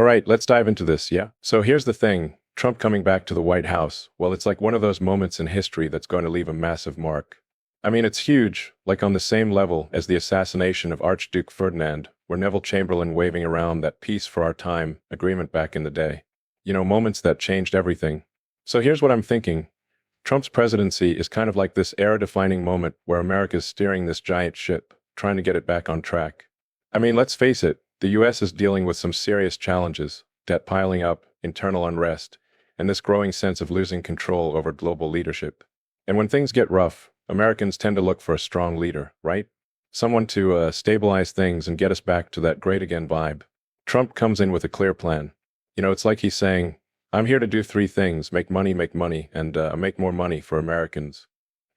right, let's dive into this, yeah? So here's the thing. Trump coming back to the White House, well, it's like one of those moments in history that's going to leave a massive mark. I mean, it's huge, like on the same level as the assassination of Archduke Ferdinand, or Neville Chamberlain waving around that peace for our time agreement back in the day. You know, moments that changed everything. So here's what I'm thinking. Trump's presidency is kind of like this era-defining moment where America's steering this giant ship, trying to get it back on track. I mean, let's face it, the US is dealing with some serious challenges, debt piling up, internal unrest, and this growing sense of losing control over global leadership. And when things get rough, Americans tend to look for a strong leader, right? Someone to stabilize things and get us back to that great again vibe. Trump comes in with a clear plan. You know, it's like he's saying, I'm here to do three things: make money, and make more money for Americans.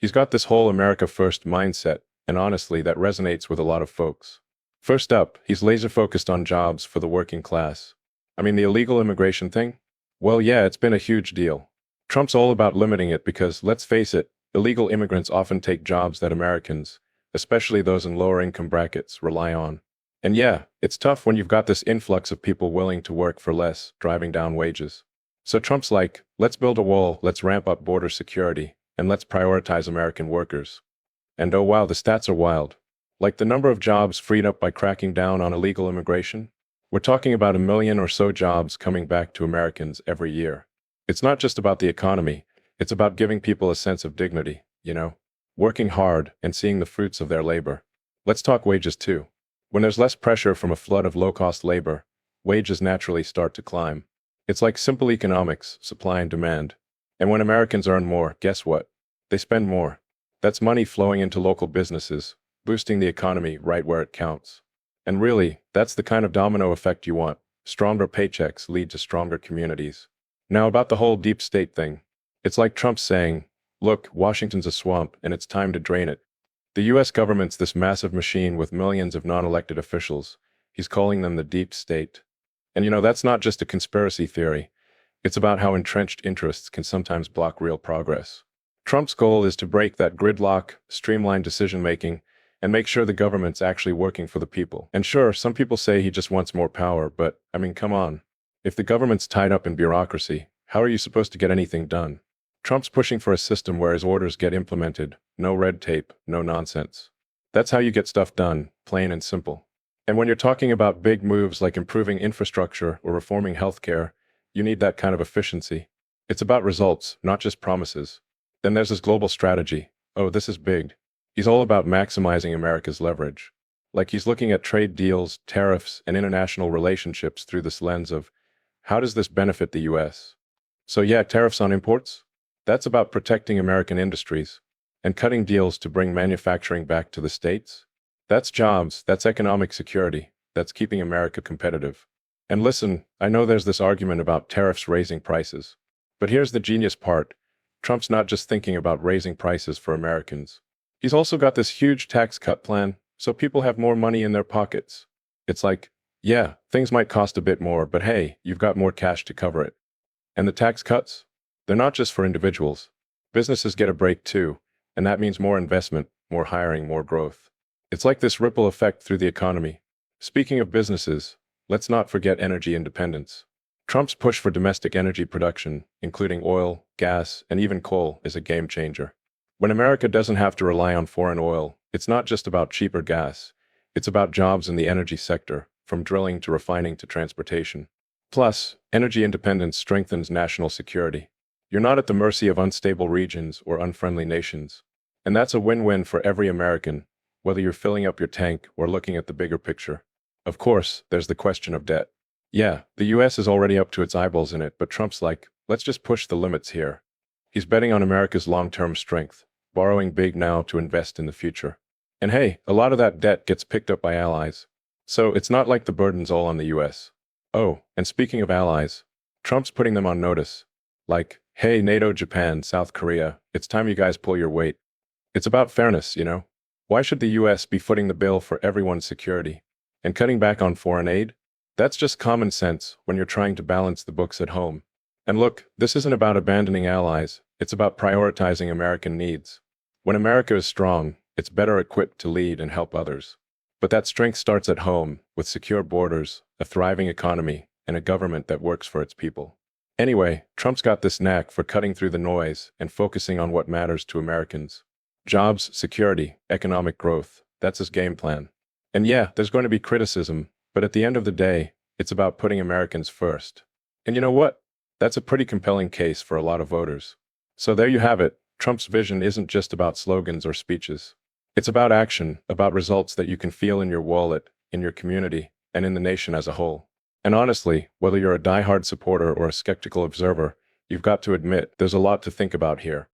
He's got this whole America first mindset, and honestly, that resonates with a lot of folks. First up, he's laser focused on jobs for the working class. I mean, the illegal immigration thing? Well, yeah, it's been a huge deal. Trump's all about limiting it because, let's face it, illegal immigrants often take jobs that Americans, especially those in lower income brackets, rely on. And yeah, it's tough when you've got this influx of people willing to work for less, driving down wages. So Trump's like, let's build a wall, let's ramp up border security, and let's prioritize American workers. And oh wow, the stats are wild. Like the number of jobs freed up by cracking down on illegal immigration? We're talking about 1 million or so jobs coming back to Americans every year. It's not just about the economy, it's about giving people a sense of dignity, you know? Working hard and seeing the fruits of their labor. Let's talk wages too. When there's less pressure from a flood of low-cost labor, wages naturally start to climb. It's like simple economics, supply and demand. And when Americans earn more, guess what? They spend more. That's money flowing into local businesses, boosting the economy right where it counts. And really, that's the kind of domino effect you want. Stronger paychecks lead to stronger communities. Now about the whole deep state thing. It's like Trump saying, look, Washington's a swamp and it's time to drain it. The US government's this massive machine with millions of non-elected officials. He's calling them the deep state. And you know, that's not just a conspiracy theory. It's about how entrenched interests can sometimes block real progress. Trump's goal is to break that gridlock, streamline decision-making, and make sure the government's actually working for the people. And sure, some people say he just wants more power, but, I mean, come on. If the government's tied up in bureaucracy, how are you supposed to get anything done? Trump's pushing for a system where his orders get implemented, no red tape, no nonsense. That's how you get stuff done, plain and simple. And when you're talking about big moves like improving infrastructure or reforming healthcare, you need that kind of efficiency. It's about results, not just promises. Then there's his global strategy. Oh, this is big. He's all about maximizing America's leverage. Like he's looking at trade deals, tariffs, and international relationships through this lens of, how does this benefit the US? So yeah, tariffs on imports? That's about protecting American industries. And cutting deals to bring manufacturing back to the States? That's jobs, that's economic security, that's keeping America competitive. And listen, I know there's this argument about tariffs raising prices. But here's the genius part. Trump's not just thinking about raising prices for Americans. He's also got this huge tax cut plan, so people have more money in their pockets. It's like, yeah, things might cost a bit more, but hey, you've got more cash to cover it. And the tax cuts? They're not just for individuals. Businesses get a break too, and that means more investment, more hiring, more growth. It's like this ripple effect through the economy. Speaking of businesses, let's not forget energy independence. Trump's push for domestic energy production, including oil, gas, and even coal, is a game changer. When America doesn't have to rely on foreign oil, it's not just about cheaper gas. It's about jobs in the energy sector, from drilling to refining to transportation. Plus, energy independence strengthens national security. You're not at the mercy of unstable regions or unfriendly nations. And that's a win-win for every American, whether you're filling up your tank or looking at the bigger picture. Of course, there's the question of debt. Yeah, the US is already up to its eyeballs in it, but Trump's like, let's just push the limits here. He's betting on America's long-term strength, borrowing big now to invest in the future. And hey, a lot of that debt gets picked up by allies. So it's not like the burden's all on the US. Oh, and speaking of allies, Trump's putting them on notice. Like, hey, NATO, Japan, South Korea, it's time you guys pull your weight. It's about fairness, you know? Why should the US be footing the bill for everyone's security? And cutting back on foreign aid? That's just common sense when you're trying to balance the books at home. And look, this isn't about abandoning allies, it's about prioritizing American needs. When America is strong, it's better equipped to lead and help others. But that strength starts at home, with secure borders, a thriving economy, and a government that works for its people. Anyway, Trump's got this knack for cutting through the noise and focusing on what matters to Americans. Jobs, security, economic growth. That's his game plan. And yeah, there's going to be criticism, but at the end of the day, it's about putting Americans first. And you know what? That's a pretty compelling case for a lot of voters. So there you have it. Trump's vision isn't just about slogans or speeches. It's about action, about results that you can feel in your wallet, in your community, and in the nation as a whole. And honestly, whether you're a diehard supporter or a skeptical observer, you've got to admit there's a lot to think about here.